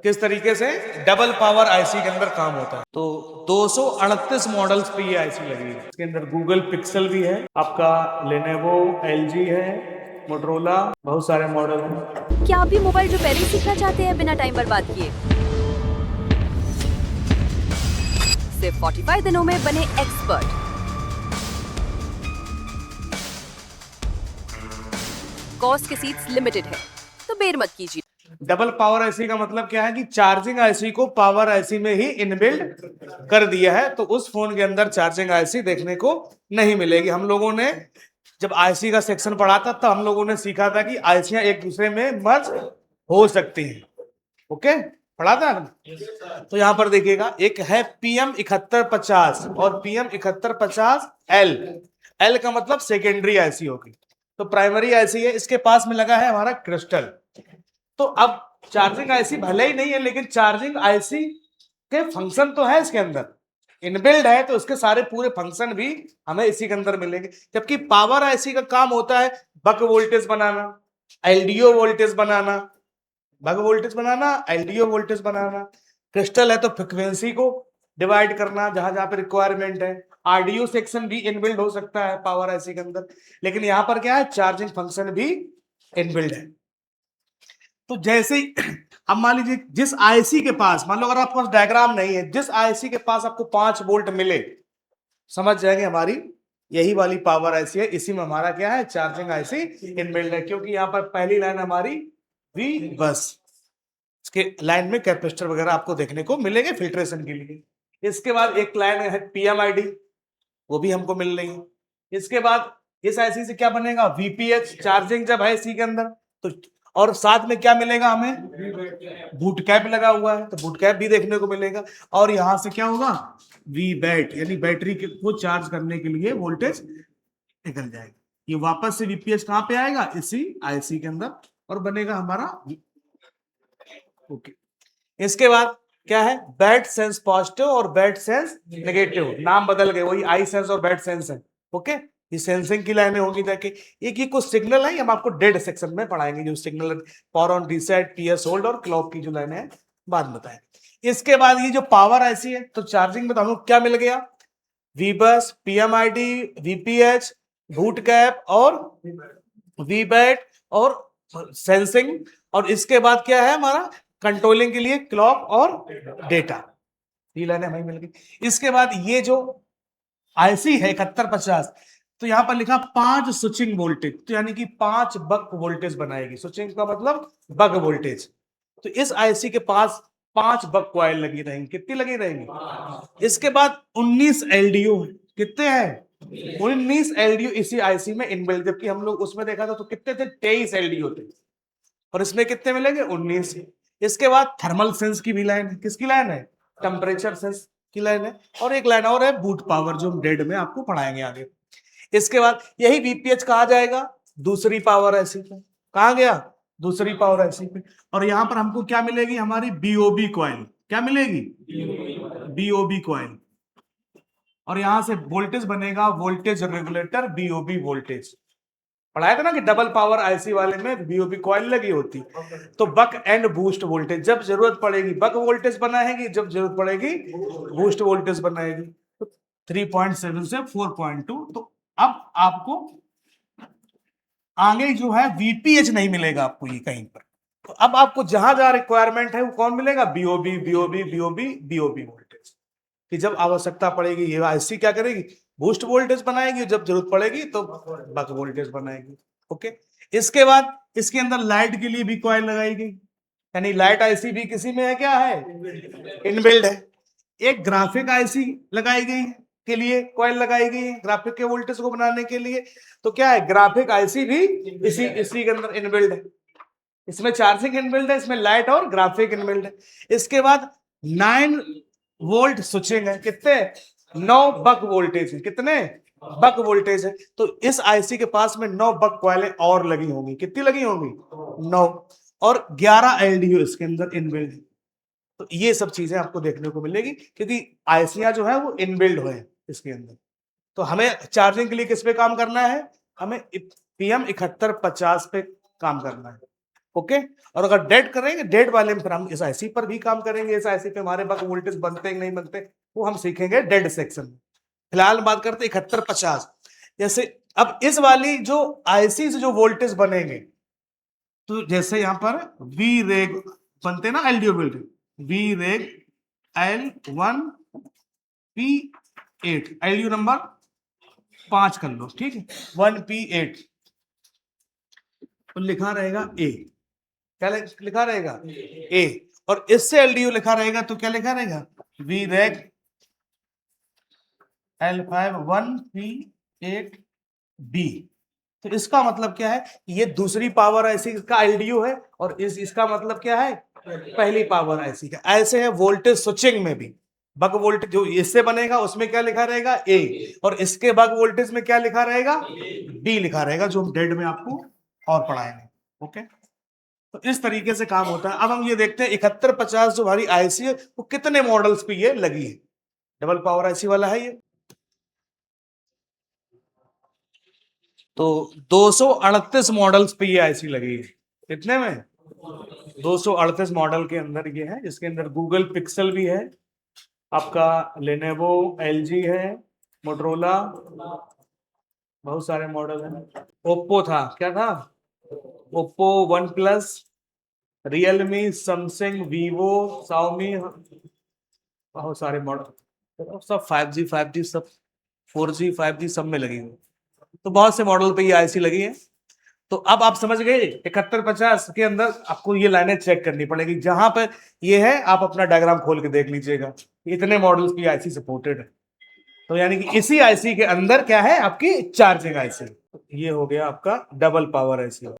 किस तरीके से डबल पावर आईसी के अंदर काम होता है। तो 238 मॉडल्स पे ये आईसी लगी है। इसके अंदर गूगल पिक्सल भी है, आपका लेनोवो, एलजी है, मोटरोला, बहुत सारे मॉडल हैं। क्या आप भी मोबाइल रिपेयरिंग सीखना चाहते हैं बिना टाइम बर्बाद किए? सिर्फ 45 दिनों में बने एक्सपर्ट। कॉस्ट के सीट्स लिमिटेड है, तो देर मत कीजिए। डबल पावर आईसी का मतलब क्या है कि चार्जिंग आईसी को पावर आईसी में ही इनबिल्ड कर दिया है, तो उस फोन के अंदर चार्जिंग आईसी देखने को नहीं मिलेगी। हम लोगों ने जब आईसी का सेक्शन पढ़ा था तो हम लोगों ने सीखा था कि आईसियां एक दूसरे में मर्ज हो सकती हैं। ओके, पढ़ा था ना? तो यहां पर देखिएगा, एक है PM 7150 और PM 7150 एल। एल का मतलब सेकेंडरी आईसी होगी, तो प्राइमरी आईसी है। इसके पास में लगा है हमारा क्रिस्टल। तो अब चार्जिंग आईसी भले ही नहीं है, लेकिन चार्जिंग आईसी के फंक्शन तो है इसके अंदर, इनबिल्ड है, तो इसके सारे पूरे फंक्शन भी हमें इसी के अंदर मिलेंगे। जबकि पावर आईसी का काम होता है बक वोल्टेज बनाना, एलडीओ वोल्टेज बनाना, बक वोल्टेज बनाना, एलडीओ वोल्टेज बनाना। क्रिस्टल है तो फ्रिक्वेंसी को डिवाइड करना जहां जहां पे रिक्वायरमेंट है। आरडीओ सेक्शन भी इनबिल्ड हो सकता है पावर आईसी के अंदर, लेकिन यहां पर क्या है, चार्जिंग फंक्शन भी इनबिल्ड है। तो जैसे ही अब मान लीजिए जिस आईसी के पास, मान लो अगर आपके पास डायग्राम नहीं है, जिस आईसी के पास आपको 5 वोल्ट मिले, समझ जाएंगे हमारी यही वाली पावर आईसी है। इसी में हमारा क्या है, चार्जिंग आईसी इनबिल्ड है, क्योंकि यहाँ पर पहली लाइन हमारी वी बस, इसके लाइन में कैपेसिटर वगैरह आपको देखने को मिलेंगे फिल्ट्रेशन के लिए। इसके बाद एक लाइन है पीएमआईडी, वो भी हमको मिल रही है। इसके बाद इस आईसी से क्या बनेगा, वीपीएच, चार्जिंग जब है इसी के अंदर तो, और साथ में क्या मिलेगा हमें, बूट कैप लगा हुआ है, तो बूट कैप भी देखने को मिलेगा। और यहां से क्या होगा, वी बैट, यानी बैटरी को चार्ज करने के लिए वोल्टेज निकल जाएगा। ये वापस से वीपीएच कहां पे आएगा, इसी आईसी के अंदर, और बनेगा हमारा ओके। इसके बाद क्या है, बैट सेंस पॉजिटिव और बैट सेंस नेगेटिव, नाम बदल गए, वही आई सेंस और बैट सेंस है। ओके, ये सेंसिंग की लाइनें होंगी। देखिए एक ये कुछ सिग्नल है, हम आपको डेड सेक्शन में पढ़ाएंगे, जो signal power on reset, PS hold और क्लॉक की जो लाइनें हैं बाद में बताएंगे। इसके बाद ये जो पावर आईसी है, तो चार्जिंग में तो हमको क्या मिल गया, वीबस, पीएमआईडी, वीपीएच, बूट कैप और वीबैट और सेंसिंग। और इसके बाद क्या है हमारा, कंट्रोलिंग के लिए क्लॉक और डेटा, ये लाइनें हमें मिल गई। इसके बाद ये जो आईसी है 7150, तो यहां पर लिखा 5 स्विचिंग वोल्टेज, तो यानी कि 5 बक वोल्टेज बनाएगी। स्विचिंग का मतलब बक वोल्टेज। तो इस आईसी के पास 5 बक कॉइल लगी रहेंगी। कितनी लगी रहेंगी? इसके बाद 19 एलडीओ, कितने हैं, 19 एलडीओ इसी आईसी में इनबिल्ट। जबकि हम लोग उसमें देखा था तो कितने थे, 23 एलडीओ थे, और इसमें कितने मिलेंगे, 19। इसके बाद थर्मल सेंस की भी लाइन है, किसकी लाइन है, टेम्परेचर सेंस की लाइन है। और एक लाइन और है बूट पावर, जो हम डेड में आपको पढ़ाएंगे आगे। इसके बाद यही वीपीएच कहा जाएगा दूसरी पावर आईसी पे, कहा गया दूसरी पावर आईसी पे। और यहां पर हमको क्या मिलेगी, हमारी बीओबी कॉइल, क्या मिलेगी, बीओबी कॉइल। और यहां से वोल्टेज बनेगा वोल्टेज रेगुलेटर, बीओबी वोल्टेज। पढ़ाया था ना कि डबल पावर आईसी वाले में बीओबी कॉइल लगी होती। तो बक एंड बूस्ट वोल्टेज, जब जरूरत पड़ेगी बक वोल्टेज बनाएगी, जब जरूरत पड़ेगी बूस्ट वोल्टेज बनाएगी। तो 3.7 से 4.2। तो अब आपको आगे जो है वीपीएच नहीं मिलेगा आपको ये कहीं पर। तो अब आपको जहां जहां रिक्वायरमेंट है वो कौन मिलेगा, BOB, BOB, BOB, BOB voltage. कि जब आवश्यकता पड़ेगी ये आईसी क्या करेगी, बूस्ट वोल्टेज बनाएगी, जब जरूरत पड़ेगी तो बक वोल्टेज बनाएगी। ओके, इसके बाद इसके अंदर लाइट के लिए भी कॉइल लगाई गई, यानी लाइट आईसी भी किसी में है, क्या है, इनबिल्ड है। एक ग्राफिक आईसी लगाई गई के लिए कॉइल लगाई गई ग्राफिक के वोल्टेज को बनाने के लिए। तो क्या है, ग्राफिक आईसी भी इसी के अंदर इनबिल्ड है। इसमें चार्जिंग इनबिल्ड है, इसमें लाइट और ग्राफिक इनबिल्ड है। इसके बाद 9 वोल्ट स्विचिंग है, कितने, 9 बक वोल्टेज है, कितने बक वोल्टेज है। तो इस आईसी के पास में 9 बक कॉइलें और लगी होंगी, कितनी लगी होंगी, 9। और 11 एलडीओ इसके अंदर इनबिल्ड है। तो ये सब चीजें आपको देखने को मिलेगी, क्योंकि आईसियां जो है वो इनबिल्ड है इसके अंदर। तो हमें चार्जिंग के लिए किस पे काम करना है, हमें PM 7150 पे काम करना है। ओके। और अगर डेड करेंगे, डेड वाले में फिर हम इस आईसी पर भी काम करेंगे, इस आईसी पे हमारे बक वोल्टेज बनते हैं नहीं बनते, वो हम सीखेंगे डेड सेक्शन में। फिलहाल बात करते हैं 7150। जैसे अब इस वाली जो आईसी से जो वोल्टेज बनेंगे, तो जैसे यहां पर वी रेग बनते ना एलडीओ वोल्टेज, वी रेग L1 P8, एलडीओ नंबर 5 कर लो, ठीक है, 1P8, तो लिखा रहेगा ए। क्या लिखा रहेगा? ए। और इससे एलडीओ लिखा रहेगा तो क्या लिखा रहेगा? वी रेग L5 1P8B। तो इसका मतलब क्या है? ये दूसरी पावर आईसी का एलडीओ है, और इसका मतलब क्या है? पहली पावर आईसी का। ऐसे है वोल्टेज स्विचिंग में भी, बक वोल्टेज जो इससे बनेगा उसमें क्या लिखा रहेगा? ए, और इसके बक वोल्टेज में क्या लिखा रहेगा? बी लिखा रहेगा, जो हम डेड में आपको और पढ़ाएंगे। ओके, तो इस तरीके से काम होता है। अब हम ये देखते हैं 7150 जो हमारी आईसी है वो कितने मॉडल्स पे ये लगी है। डबल पावर आईसी वाला है ये, तो 238 मॉडल्स पे ये आईसी लगी है। कितने में? 238 मॉडल के अंदर ये है, जिसके अंदर गूगल पिक्सल भी है, आपका लेनोवो, एलजी है, मोटरोला, बहुत सारे मॉडल हैं। ओप्पो था, क्या था? Oppo, one plus, Realme, Samsung, Vivo, Xiaomi, बहुत सारे मॉडल, सब 5G 5G सब 4G 5G सब में लगी हुई, तो बहुत से मॉडल पे ये आईसी लगी है। तो अब आप समझ गए 7150 के अंदर आपको ये लाइनें चेक करनी पड़ेगी। जहां पर ये है आप अपना डायग्राम खोल के देख लीजिएगा, इतने मॉडल्स की आईसी सपोर्टेड है। तो यानी कि इसी आईसी के अंदर क्या है? आपकी चार्जिंग आईसी। ये हो गया आपका डबल पावर आईसी।